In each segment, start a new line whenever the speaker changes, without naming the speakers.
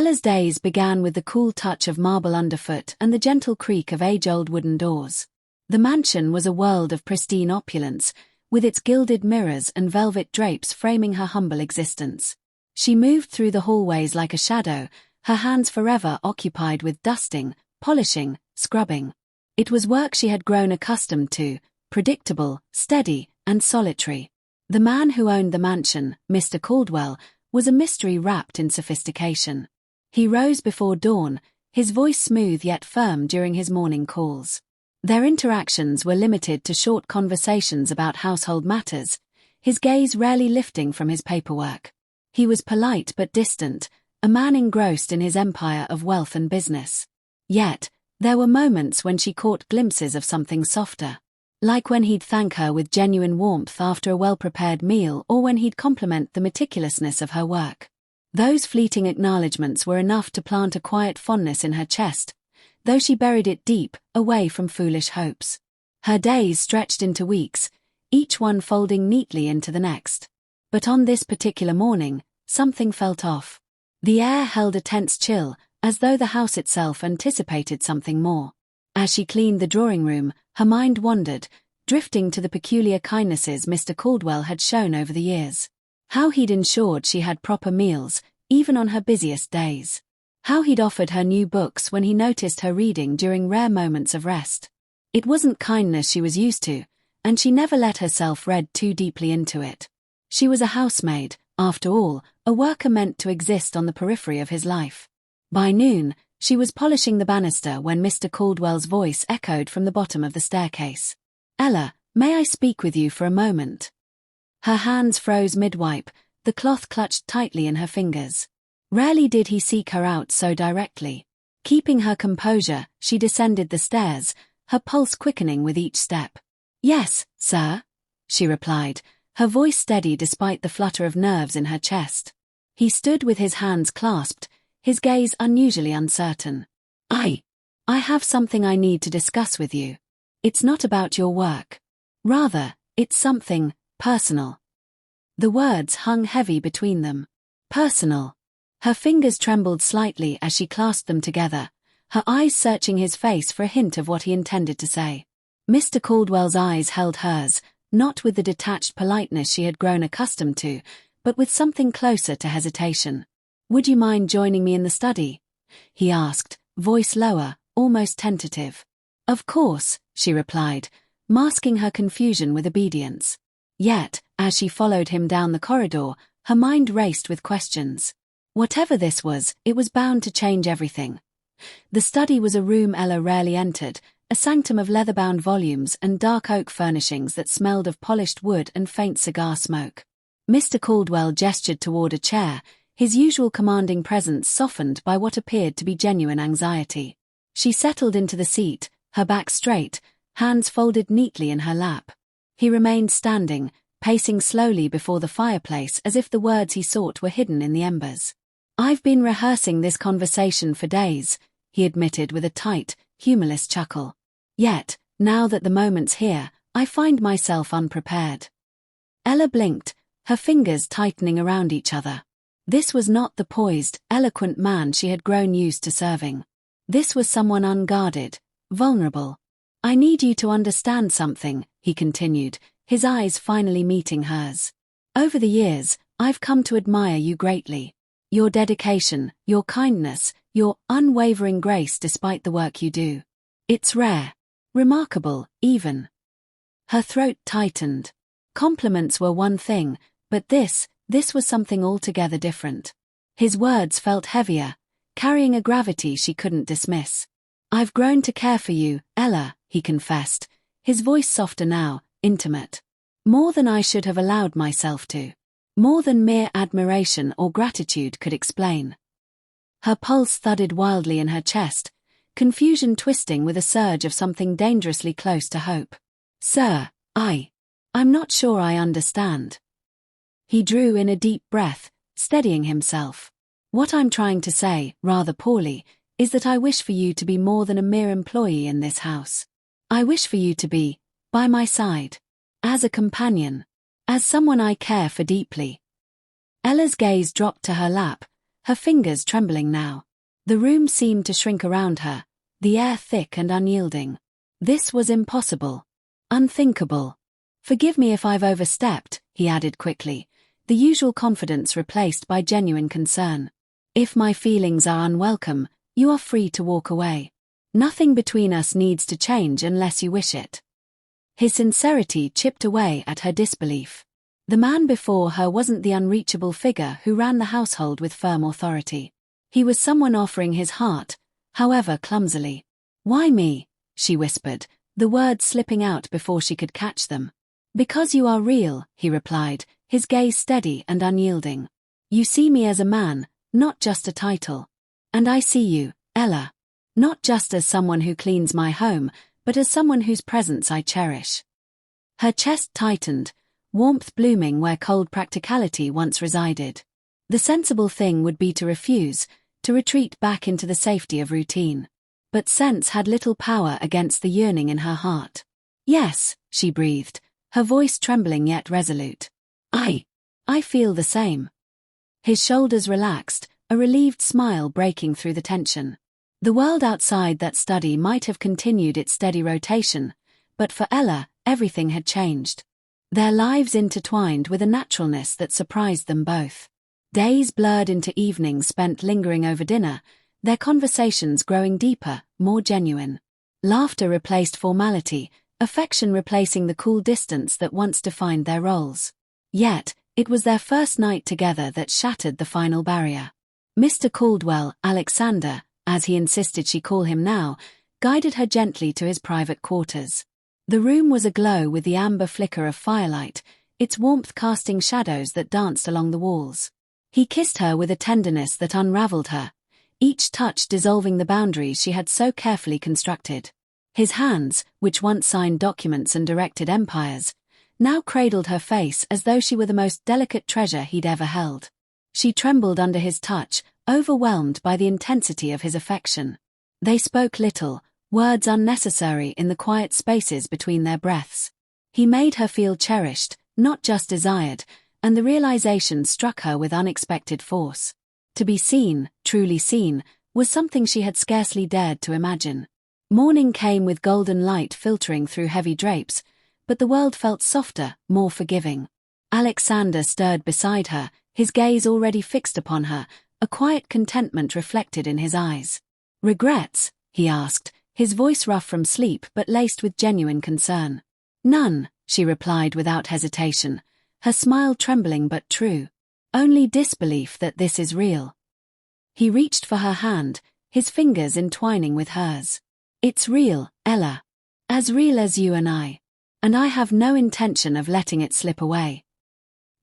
Ella's days began with the cool touch of marble underfoot and the gentle creak of age-old wooden doors. The mansion was a world of pristine opulence, with its gilded mirrors and velvet drapes framing her humble existence. She moved through the hallways like a shadow, her hands forever occupied with dusting, polishing, scrubbing. It was work she had grown accustomed to, predictable, steady, and solitary. The man who owned the mansion, Mr. Caldwell, was a mystery wrapped in sophistication. He rose before dawn, his voice smooth yet firm during his morning calls. Their interactions were limited to short conversations about household matters, his gaze rarely lifting from his paperwork. He was polite but distant, a man engrossed in his empire of wealth and business. Yet, there were moments when she caught glimpses of something softer. Like when he'd thank her with genuine warmth after a well-prepared meal or when he'd compliment the meticulousness of her work. Those fleeting acknowledgments were enough to plant a quiet fondness in her chest, though she buried it deep, away from foolish hopes. Her days stretched into weeks, each one folding neatly into the next. But on this particular morning, something felt off. The air held a tense chill, as though the house itself anticipated something more. As she cleaned the drawing room, her mind wandered, drifting to the peculiar kindnesses Mr. Caldwell had shown over the years. How he'd ensured she had proper meals, even on her busiest days. How he'd offered her new books when he noticed her reading during rare moments of rest. It wasn't kindness she was used to, and she never let herself read too deeply into it. She was a housemaid, after all, a worker meant to exist on the periphery of his life. By noon, she was polishing the banister when Mr. Caldwell's voice echoed from the bottom of the staircase. "Ella, may I speak with you for a moment?" Her hands froze mid-wipe, the cloth clutched tightly in her fingers. Rarely did he seek her out so directly. Keeping her composure, she descended the stairs, her pulse quickening with each step. "Yes, sir," she replied, her voice steady despite the flutter of nerves in her chest. He stood with his hands clasped, his gaze unusually uncertain. I have something I need to discuss with you. It's not about your work. Rather, it's something personal." The words hung heavy between them. Personal. Her fingers trembled slightly as she clasped them together, her eyes searching his face for a hint of what he intended to say. Mr. Caldwell's eyes held hers, not with the detached politeness she had grown accustomed to, but with something closer to hesitation. "Would you mind joining me in the study?" he asked, voice lower, almost tentative. "Of course," she replied, masking her confusion with obedience. Yet, as she followed him down the corridor, her mind raced with questions. Whatever this was, it was bound to change everything. The study was a room Ella rarely entered, a sanctum of leather-bound volumes and dark oak furnishings that smelled of polished wood and faint cigar smoke. Mr. Caldwell gestured toward a chair, his usual commanding presence softened by what appeared to be genuine anxiety. She settled into the seat, her back straight, hands folded neatly in her lap. He remained standing, pacing slowly before the fireplace as if the words he sought were hidden in the embers. "I've been rehearsing this conversation for days," he admitted with a tight, humorless chuckle. "Yet, now that the moment's here, I find myself unprepared." Ella blinked, her fingers tightening around each other. This was not the poised, eloquent man she had grown used to serving. This was someone unguarded, vulnerable. "I need you to understand something," he continued, his eyes finally meeting hers. "Over the years, I've come to admire you greatly. Your dedication, your kindness, your unwavering grace despite the work you do. It's rare. Remarkable, even." Her throat tightened. Compliments were one thing, but this was something altogether different. His words felt heavier, carrying a gravity she couldn't dismiss. "I've grown to care for you, Ella," he confessed, his voice softer now, intimate. "More than I should have allowed myself to. More than mere admiration or gratitude could explain." Her pulse thudded wildly in her chest, confusion twisting with a surge of something dangerously close to hope. "Sir, I'm not sure I understand." He drew in a deep breath, steadying himself. "What I'm trying to say, rather poorly, is that I wish for you to be more than a mere employee in this house. I wish for you to be, by my side, as a companion, as someone I care for deeply." Ella's gaze dropped to her lap, her fingers trembling now. The room seemed to shrink around her, the air thick and unyielding. This was impossible. Unthinkable. "Forgive me if I've overstepped," he added quickly, the usual confidence replaced by genuine concern. "If my feelings are unwelcome, you are free to walk away. Nothing between us needs to change unless you wish it." His sincerity chipped away at her disbelief. The man before her wasn't the unreachable figure who ran the household with firm authority. He was someone offering his heart, however clumsily. "Why me?" she whispered, the words slipping out before she could catch them. "Because you are real," he replied, his gaze steady and unyielding. "You see me as a man, not just a title. And I see you, Ella. Not just as someone who cleans my home, but as someone whose presence I cherish." Her chest tightened, warmth blooming where cold practicality once resided. The sensible thing would be to refuse, to retreat back into the safety of routine. But sense had little power against the yearning in her heart. "Yes," she breathed, her voice trembling yet resolute. I feel the same." His shoulders relaxed, a relieved smile breaking through the tension. The world outside that study might have continued its steady rotation, but for Ella, everything had changed. Their lives intertwined with a naturalness that surprised them both. Days blurred into evenings spent lingering over dinner, their conversations growing deeper, more genuine. Laughter replaced formality, affection replacing the cool distance that once defined their roles. Yet, it was their first night together that shattered the final barrier. Mr. Caldwell, Alexander, as he insisted she call him now, guided her gently to his private quarters. The room was aglow with the amber flicker of firelight, its warmth casting shadows that danced along the walls. He kissed her with a tenderness that unraveled her, each touch dissolving the boundaries she had so carefully constructed. His hands, which once signed documents and directed empires, now cradled her face as though she were the most delicate treasure he'd ever held. She trembled under his touch, overwhelmed by the intensity of his affection. They spoke little, words unnecessary in the quiet spaces between their breaths. He made her feel cherished, not just desired, and the realization struck her with unexpected force. To be seen, truly seen, was something she had scarcely dared to imagine. Morning came with golden light filtering through heavy drapes, but the world felt softer, more forgiving. Alexander stirred beside her, his gaze already fixed upon her, a quiet contentment reflected in his eyes. "Regrets?" he asked, his voice rough from sleep but laced with genuine concern. "None," she replied without hesitation, her smile trembling but true. "Only disbelief that this is real." He reached for her hand, his fingers entwining with hers. "It's real, Ella. As real as you and I. And I have no intention of letting it slip away."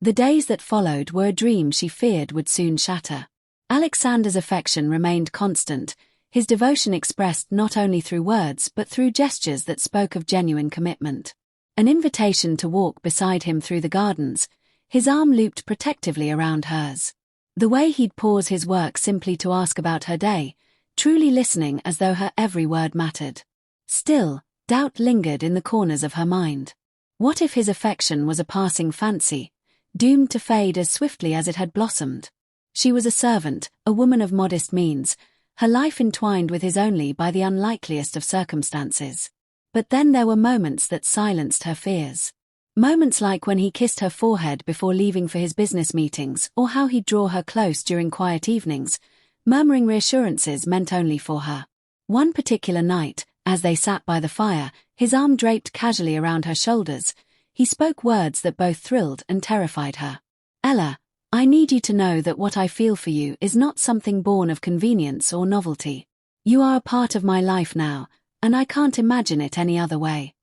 The days that followed were a dream she feared would soon shatter. Alexander's affection remained constant, his devotion expressed not only through words but through gestures that spoke of genuine commitment. An invitation to walk beside him through the gardens, his arm looped protectively around hers. The way he'd pause his work simply to ask about her day, truly listening as though her every word mattered. Still, doubt lingered in the corners of her mind. What if his affection was a passing fancy, doomed to fade as swiftly as it had blossomed? She was a servant, a woman of modest means, her life entwined with his only by the unlikeliest of circumstances. But then there were moments that silenced her fears. Moments like when he kissed her forehead before leaving for his business meetings, or how he'd draw her close during quiet evenings, murmuring reassurances meant only for her. One particular night, as they sat by the fire, his arm draped casually around her shoulders, he spoke words that both thrilled and terrified her. "Ella, I need you to know that what I feel for you is not something born of convenience or novelty. You are a part of my life now, and I can't imagine it any other way."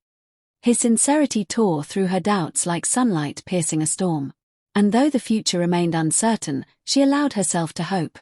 His sincerity tore through her doubts like sunlight piercing a storm. And though the future remained uncertain, she allowed herself to hope.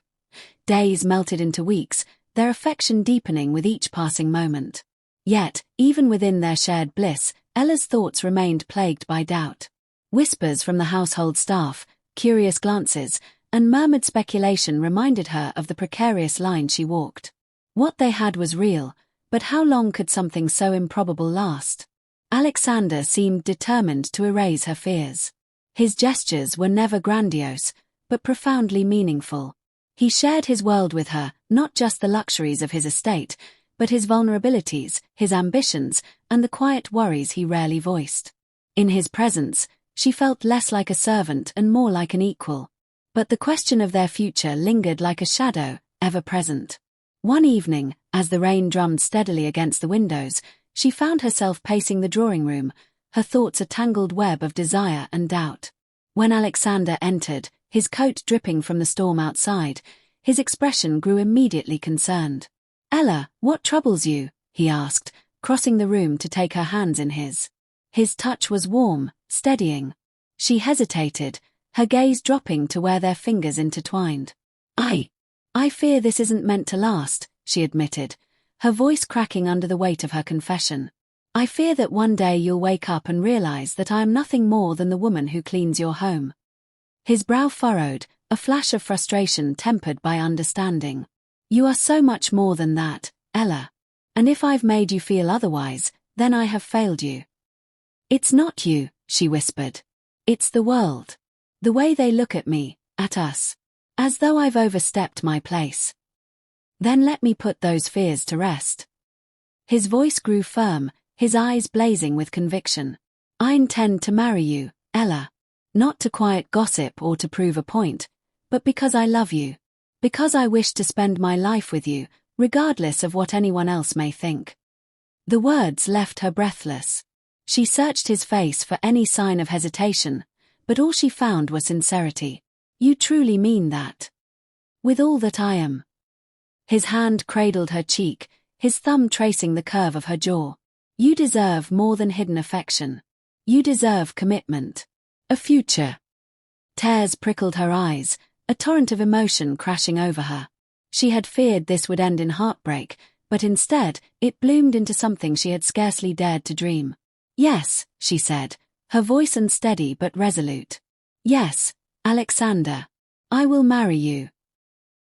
Days melted into weeks, their affection deepening with each passing moment. Yet, even within their shared bliss, Ella's thoughts remained plagued by doubt. Whispers from the household staff, curious glances, and murmured speculation reminded her of the precarious line she walked. What they had was real, but how long could something so improbable last? Alexander seemed determined to erase her fears. His gestures were never grandiose, but profoundly meaningful. He shared his world with her, not just the luxuries of his estate, but his vulnerabilities, his ambitions, and the quiet worries he rarely voiced. In his presence, she felt less like a servant and more like an equal. But the question of their future lingered like a shadow, ever present. One evening, as the rain drummed steadily against the windows, she found herself pacing the drawing room, her thoughts a tangled web of desire and doubt. When Alexander entered, his coat dripping from the storm outside, his expression grew immediately concerned. "Ella, what troubles you?" he asked, crossing the room to take her hands in his. His touch was warm, steadying. She hesitated, her gaze dropping to where their fingers intertwined. I fear this isn't meant to last," she admitted, her voice cracking under the weight of her confession. "I fear that one day you'll wake up and realize that I am nothing more than the woman who cleans your home." His brow furrowed, a flash of frustration tempered by understanding. "You are so much more than that, Ella. And if I've made you feel otherwise, then I have failed you." "It's not you," she whispered. "It's the world. The way they look at me, at us. As though I've overstepped my place. Then let me put those fears to rest." His voice grew firm, his eyes blazing with conviction. "I intend to marry you, Ella. Not to quiet gossip or to prove a point, but because I love you. Because I wish to spend my life with you, regardless of what anyone else may think." The words left her breathless. She searched his face for any sign of hesitation, but all she found was sincerity. "You truly mean that?" "With all that I am." His hand cradled her cheek, his thumb tracing the curve of her jaw. "You deserve more than hidden affection. You deserve commitment. A future." Tears prickled her eyes, a torrent of emotion crashing over her. She had feared this would end in heartbreak, but instead, it bloomed into something she had scarcely dared to dream. "Yes," she said, her voice unsteady but resolute. "Yes, Alexander. I will marry you."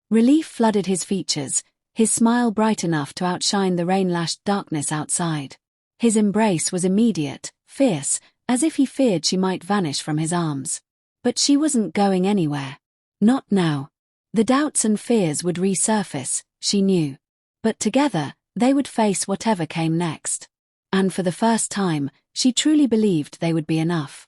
Relief flooded his features, his smile bright enough to outshine the rain-lashed darkness outside. His embrace was immediate, fierce, as if he feared she might vanish from his arms. But she wasn't going anywhere. Not now. The doubts and fears would resurface, she knew. But together, they would face whatever came next. And for the first time, she truly believed they would be enough.